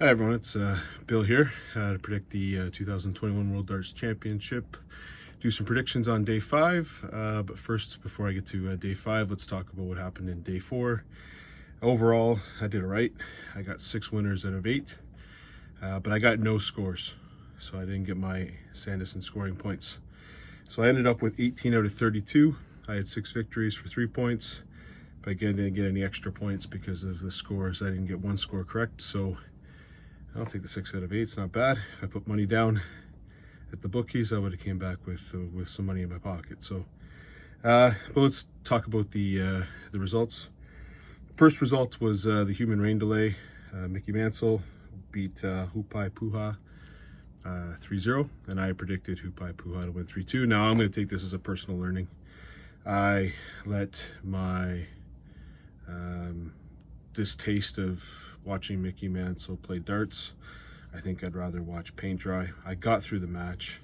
Hi everyone, it's Bill here to predict the 2021 World Darts Championship. Do some predictions on day 5, but first, before I get to day 5, let's talk about what happened in day 4. Overall, I did it right. I got 6 winners out of 8, but I got no scores, so I didn't get my Sandison scoring points. So I ended up with 18 out of 32. I had 6 victories for 3 points, but again, didn't get any extra points because of the scores. I didn't get one score correct, so I'll take the 6 out of 8. It's not bad. If I put money down at the bookies, I would have came back with some money in my pocket. So, but let's talk about the results. First result was the human rain delay. Mickey Mansell beat Hupai Puha 3-0, and I predicted Hupai Puha to win 3-2. Now I'm going to take this as a personal learning. I let my distaste of watching Mickey Mansell play darts. I think I'd rather watch paint dry. I got through the match.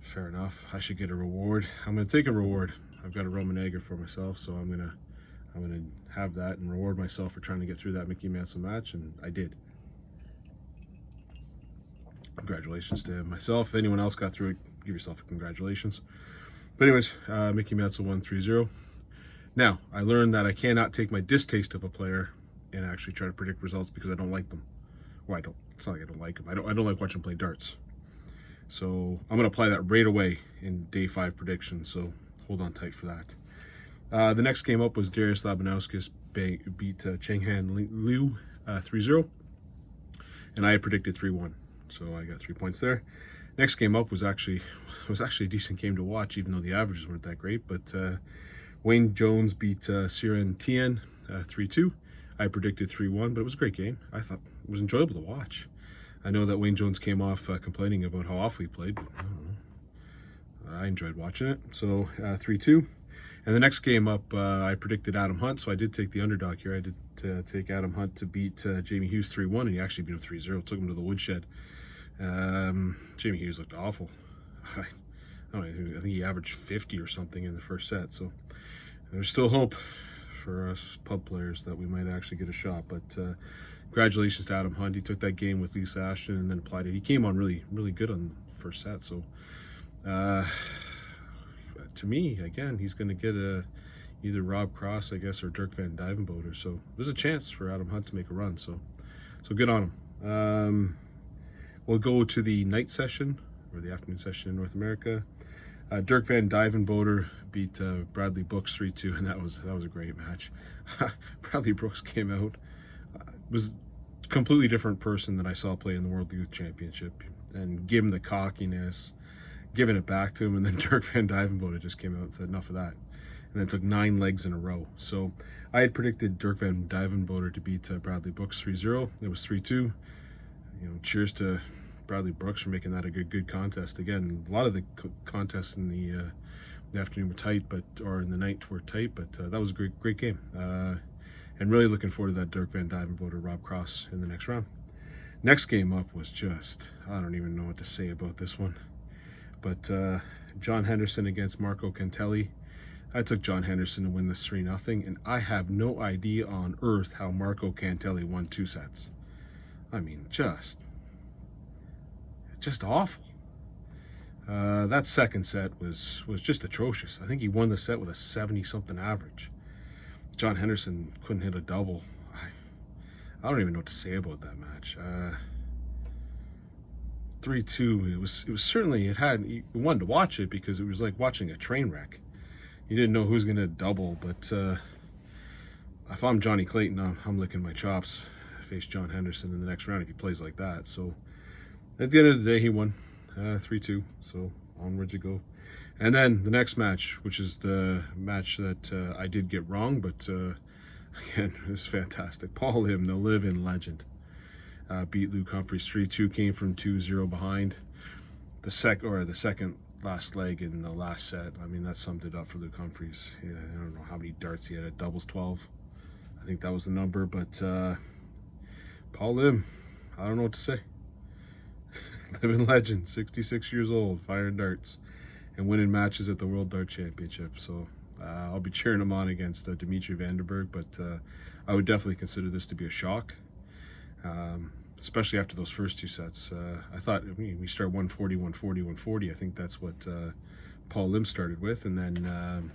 Fair enough. I should get a reward. I'm gonna take a reward. I've got a Roman egg for myself, so I'm gonna have that and reward myself for trying to get through that Mickey Mansell match, and I did. Congratulations to myself. If anyone else got through it, give yourself a congratulations. But anyways, Mickey Mansell won 3-0. Now, I learned that I cannot take my distaste of a player and actually try to predict results because I don't like them. Well, it's not like I don't like them. I don't like watching them play darts. So I'm going to apply that right away in day 5 predictions. So hold on tight for that. The next game up was Darius Labanauskas beat Chenghan Liu 3-0. And I had predicted 3-1. So I got 3 points there. Next game up was actually a decent game to watch, even though the averages weren't that great. But Wayne Jones beat Siren Tien 3-2. I predicted 3-1, but it was a great game. I thought it was enjoyable to watch. I know that Wayne Jones came off complaining about how awful he played, but I don't know. I enjoyed watching it. So 3-2. And the next game up, I predicted Adam Hunt, so I did take the underdog here. I did take Adam Hunt to beat Jamie Hughes 3-1, and he actually beat him 3-0. Took him to the woodshed. Jamie Hughes looked awful. I think he averaged 50 or something in the first set, so there's still hope for us pub players that we might actually get a shot. But congratulations to Adam Hunt. He took that game with Lisa Ashton and then applied it. He came on really good on the first set. So to me, again, he's going to get either Rob Cross, I guess, or Dirk Van Duijvenbode. So there's a chance for Adam Hunt to make a run. So good on him. We'll go to the night session or the afternoon session in North America. Dirk Van Duijvenbode beat Bradley Brooks 3-2, and that was a great match. Bradley Brooks came out, was a completely different person than I saw play in the World Youth Championship, and gave him the cockiness, giving it back to him, and then Dirk Van Duijvenbode just came out and said enough of that, and then took 9 legs in a row. So I had predicted Dirk Van Duijvenbode to beat Bradley Brooks 3-0. It was 3-2. Cheers to Bradley Brooks for making that a good contest. Again, a lot of the contests in the afternoon were tight, or in the night were tight, but that was a great game. And really looking forward to that Dirk Van Duijvenbode or Rob Cross in the next round. Next game up was just, I don't even know what to say about this one. But John Henderson against Marco Cantelli. I took John Henderson to win this 3-0, and I have no idea on earth how Marco Cantelli won 2 sets. I mean, just awful. That second set was just atrocious. I think he won the set with a 70-something average. John Henderson couldn't hit a double. I don't even know what to say about that match. 3-2. It was certainly, you wanted to watch it because it was like watching a train wreck. You didn't know who's going to double, but if I'm Johnny Clayton, I'm licking my chops. Face John Henderson in the next round if he plays like that. So at the end of the day, he won 3-2. So onwards you go. And then the next match, which is the match that I did get wrong, but again, it was fantastic. Paul Lim, the live-in legend, beat Luke Humphries 3-2. Came from 2-0 behind. The second last leg in the last set. I mean, that summed it up for Luke Humphries. Yeah, I don't know how many darts he had at doubles 12. I think that was the number, but Paul Lim, I don't know what to say. Living legend, 66 years old, firing darts and winning matches at the World Dart Championship. So I'll be cheering him on against Dimitri Vandenberg, but I would definitely consider this to be a shock. especially after those first two sets. I thought we start 140, 140, 140. I think that's what Paul Lim started with, and then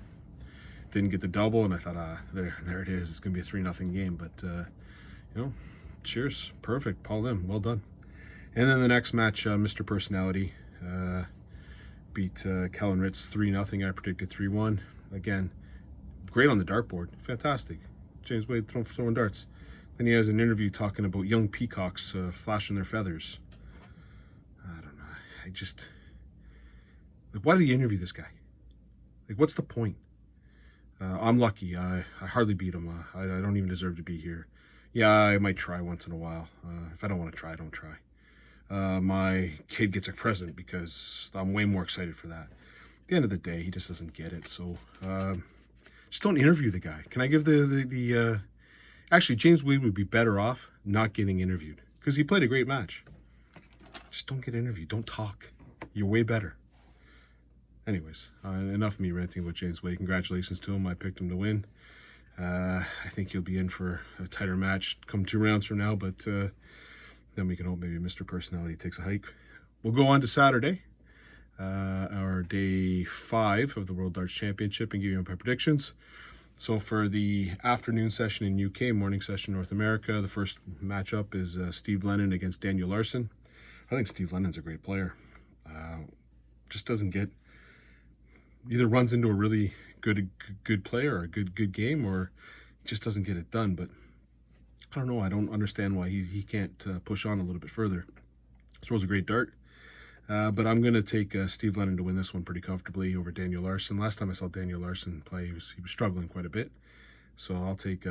didn't get the double, and I thought, there it is. It's going to be a 3-0 game, but, cheers. Perfect. Paul Lim, well done. And then the next match, Mr. Personality beat Kellen Ritz 3-0. I predicted 3-1. Again, great on the dartboard. Fantastic. James Wade throwing darts. Then he has an interview talking about young peacocks flashing their feathers. I don't know. Why did he interview this guy? What's the point? I'm lucky. I hardly beat him. I don't even deserve to be here. Yeah, I might try once in a while. If I don't want to try, I don't try. My kid gets a present because I'm way more excited for that. At the end of the day, he just doesn't get it. So just don't interview the guy. Can I give actually, James Wade would be better off not getting interviewed because he played a great match. Just don't get interviewed. Don't talk. You're way better. Anyways, enough of me ranting about James Wade. Congratulations to him. I picked him to win. I think he'll be in for a tighter match come 2 rounds from now, but then we can hope maybe Mr. Personality takes a hike. We'll go on to Saturday, our day 5 of the World Darts Championship, and give you my predictions. So for the afternoon session in UK, morning session North America, the first matchup is Steve Lennon against Daniel Larson. I think Steve Lennon's a great player. Just doesn't get, either runs into a really good player or a good game, or just doesn't get it done. But I don't know. I don't understand why he can't push on a little bit further. Throws a great dart. But I'm going to take Steve Lennon to win this one pretty comfortably over Daniel Larson. Last time I saw Daniel Larson play, he was struggling quite a bit. So I'll take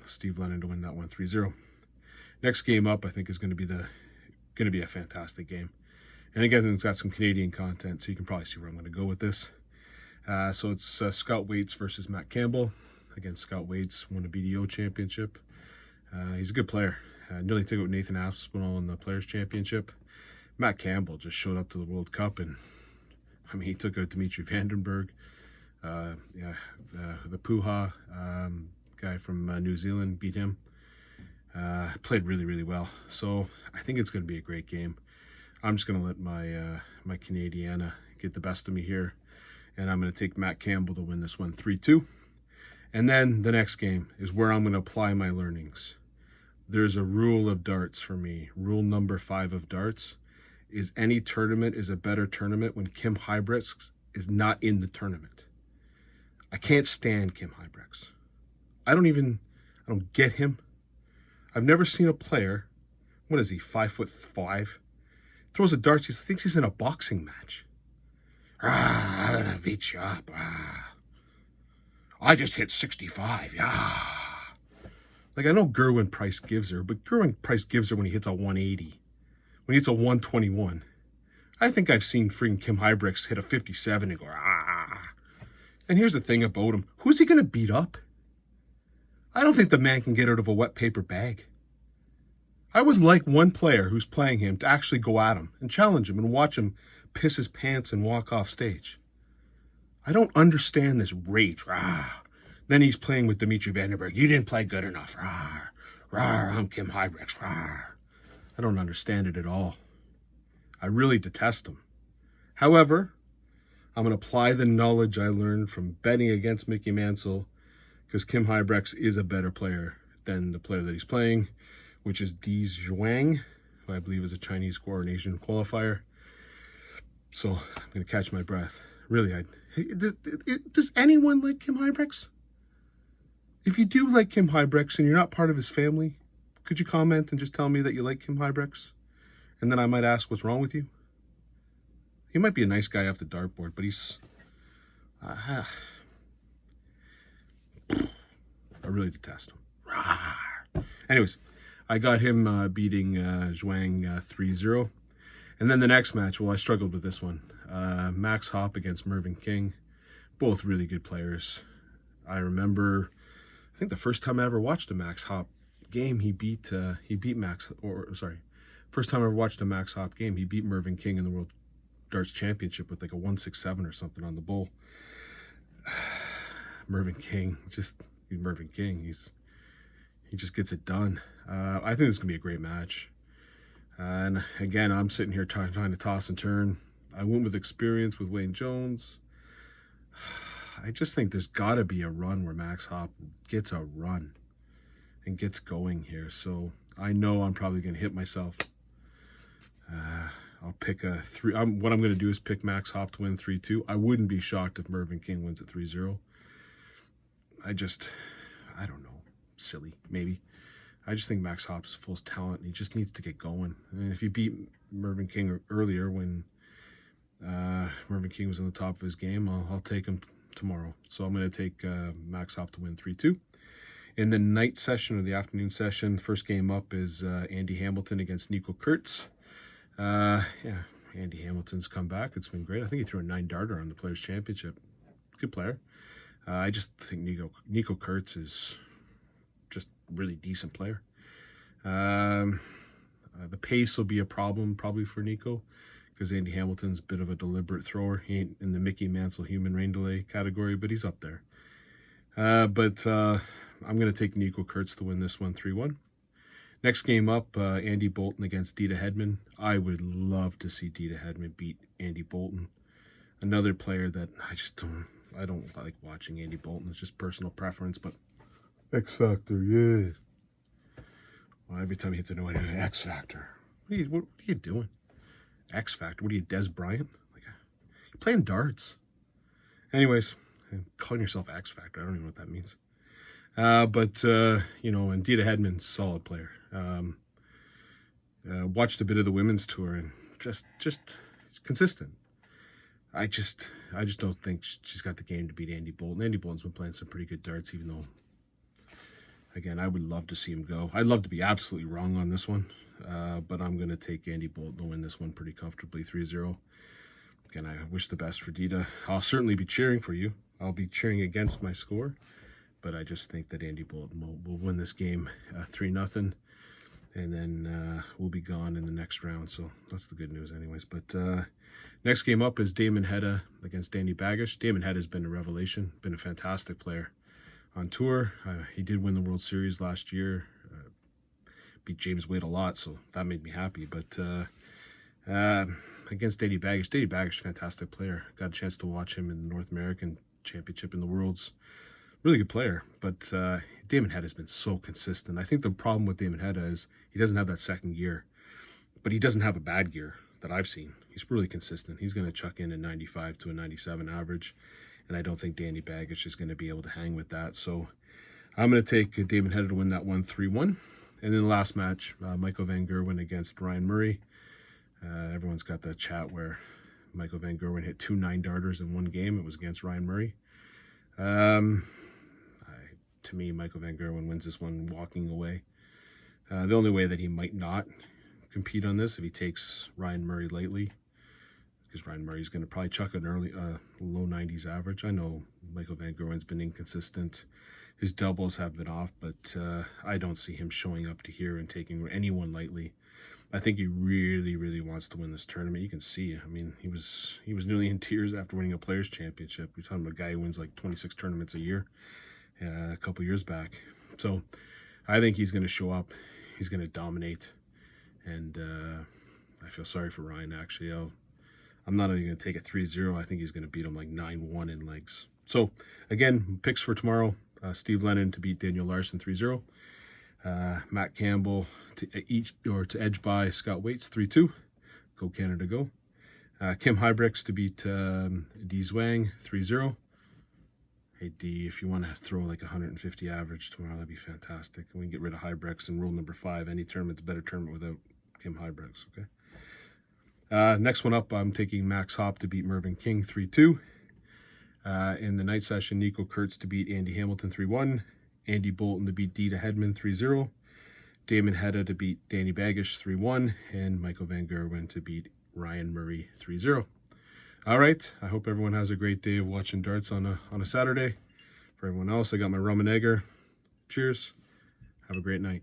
Steve Lennon to win that one 3-0. Next game up, I think, is going to be a fantastic game. And again, it's got some Canadian content, so you can probably see where I'm going to go with this. So it's Scott Waits versus Matt Campbell. Again, Scott Waits won a BDO championship. He's a good player. Nearly took out Nathan Aspinall in the Players' Championship. Matt Campbell just showed up to the World Cup, and he took out Dimitri Vandenberg. The Puha guy from New Zealand beat him. Played really, really well. So I think it's going to be a great game. I'm just going to let my Canadiana get the best of me here, and I'm going to take Matt Campbell to win this one 3-2. And then the next game is where I'm going to apply my learnings. There's a rule of darts for me. Rule number 5 of darts is any tournament is a better tournament when Kim Huybrechts is not in the tournament. I can't stand Kim Huybrechts. I don't get him. I've never seen a player, what is he, 5'5", throws a darts, he thinks he's in a boxing match. I'm gonna beat you up. I just hit 65, yeah. I know Gerwin Price gives her, but Gerwin Price gives her when he hits a 180. When he hits a 121. I think I've seen freaking Kim Huybrechts hit a 57 and go, And here's the thing about him. Who's he going to beat up? I don't think the man can get out of a wet paper bag. I would like one player who's playing him to actually go at him and challenge him and watch him piss his pants and walk off stage. I don't understand this rage. Then he's playing with Dimitri Vandenberg. You didn't play good enough. I'm Kim Huybrechts. I don't understand it at all. I really detest him. However, I'm going to apply the knowledge I learned from betting against Mickey Mansell, because Kim Huybrechts is a better player than the player that he's playing, which is Di Zhuang, who I believe is a Chinese or an Asian qualifier. So I'm going to catch my breath. Really, does anyone like Kim Huybrechts? If you do like Kim Huybrechts and you're not part of his family, could you comment and just tell me that you like Kim Huybrechts? And then I might ask what's wrong with you. He might be a nice guy off the dartboard, but he's... I really detest him. Anyways, I got him beating Zhuang 3-0. And then the next match, well, I struggled with this one. Max Hopp against Mervyn King. Both really good players. I remember, I think the first time I ever watched a Max Hopp game, he beat Max, first time I ever watched a Max Hopp game, he beat Mervyn King in the World Darts Championship with like a 167 or something on the bull. Mervyn King, Mervyn King. He just gets it done. I think this is gonna be a great match. And again, I'm sitting here trying to toss and turn. I went with experience with Wayne Jones. I just think there's got to be a run where Max Hop gets a run and gets going here. So I know I'm probably going to hit myself. I'll pick a 3. What I'm going to do is pick Max Hop to win 3-2. I wouldn't be shocked if Marvin King wins at 3-0. I don't know. Silly, maybe. I just think Max Hop's full of talent, and he just needs to get going. And if you beat Marvin King earlier when Marvin King was on the top of his game, I'll take him tomorrow. So I'm going to take Max Hop to win 3-2. In the night session or the afternoon session, first game up is Andy Hamilton against Nico Kurtz. Yeah, Andy Hamilton's come back. It's been great. I think he threw a 9-darter on the Players' Championship. Good player. I just think Nico Kurtz is just a really decent player. The pace will be a problem probably for Nico because Andy Hamilton's a bit of a deliberate thrower. He ain't in the Mickey Mansell human rain delay category, but he's up there. I'm going to take Nico Kurtz to win this one 3-1. Next game up, Andy Bolton against Dita Hedman. I would love to see Dita Hedman beat Andy Bolton. Another player that I don't like watching Andy Bolton. It's just personal preference, but X Factor, yeah. Well, every time he hits a no-hitter, X Factor. What are you doing? X Factor? What are you, Des Bryant? You're playing darts. Anyways, calling yourself X Factor, I don't even know what that means. And Dita Hedman's a solid player. Watched a bit of the women's tour and just consistent. I just don't think she's got the game to beat Andy Bolton. Andy Bolton's been playing some pretty good darts, even though, again, I would love to see him go. I'd love to be absolutely wrong on this one, but I'm going to take Andy Bolton to win this one pretty comfortably, 3-0. Again, I wish the best for Dita. I'll certainly be cheering for you. I'll be cheering against my score. But I just think that Andy Bolton will win this game 3-0, and then we'll be gone in the next round. So that's the good news anyways. But next game up is Damon Hedda against Danny Baggish. Damon Hedda has been a revelation, been a fantastic player on tour. He did win the World Series last year, beat James Wade a lot, so that made me happy. But against Danny Baggish, fantastic player. Got a chance to watch him in the North American Championship in the Worlds. Really good player, but Damon Hedda has been so consistent. I think the problem with Damon Hedda is he doesn't have that second gear, but he doesn't have a bad gear that I've seen. He's really consistent. He's going to chuck in a 95 to a 97 average, and I don't think Danny Baggish is going to be able to hang with that. So I'm going to take Damon Hedda to win that one 3-1. And then the last match, Michael Van Gerwen against Ryan Murray. Everyone's got that chat where Michael Van Gerwen hit 2 9-darters in one game. It was against Ryan Murray. To me, Michael Van Gerwen wins this one walking away. The only way that he might not compete on this if he takes Ryan Murray lightly, because Ryan Murray's going to probably chuck an early low 90s average. I know Michael Van Gerwen's been inconsistent. His doubles have been off, but I don't see him showing up to here and taking anyone lightly. I think he really, really wants to win this tournament. You can see, I mean, he was nearly in tears after winning a Players' Championship. You're talking about a guy who wins like 26 tournaments a year. A couple years back. So I think he's going to show up. He's going to dominate. And I feel sorry for Ryan, actually. I'm not even going to take it 3-0. I think he's going to beat him like 9-1 in legs. So, again, picks for tomorrow. Steve Lennon to beat Daniel Larson 3-0. Matt Campbell to edge by Scott Waits 3-2. Go Canada, go. Kim Hybricks to beat Dee Zwang 3-0. Hey, D, if you want to throw like 150 average tomorrow, that'd be fantastic. We can get rid of Hybricks and rule number 5. Any tournament's a better tournament without Kim Hybricks, okay? Next one up, I'm taking Max Hop to beat Marvin King 3-2. In the night session, Nico Kurtz to beat Andy Hamilton 3-1. Andy Bolton to beat Dita Hedman 3-0. Damon Hedda to beat Danny Baggish 3-1. And Michael Van Gerwen to beat Ryan Murray 3-0. All right, I hope everyone has a great day of watching darts on a Saturday. For everyone else, I got my rum and egger. Cheers. Have a great night.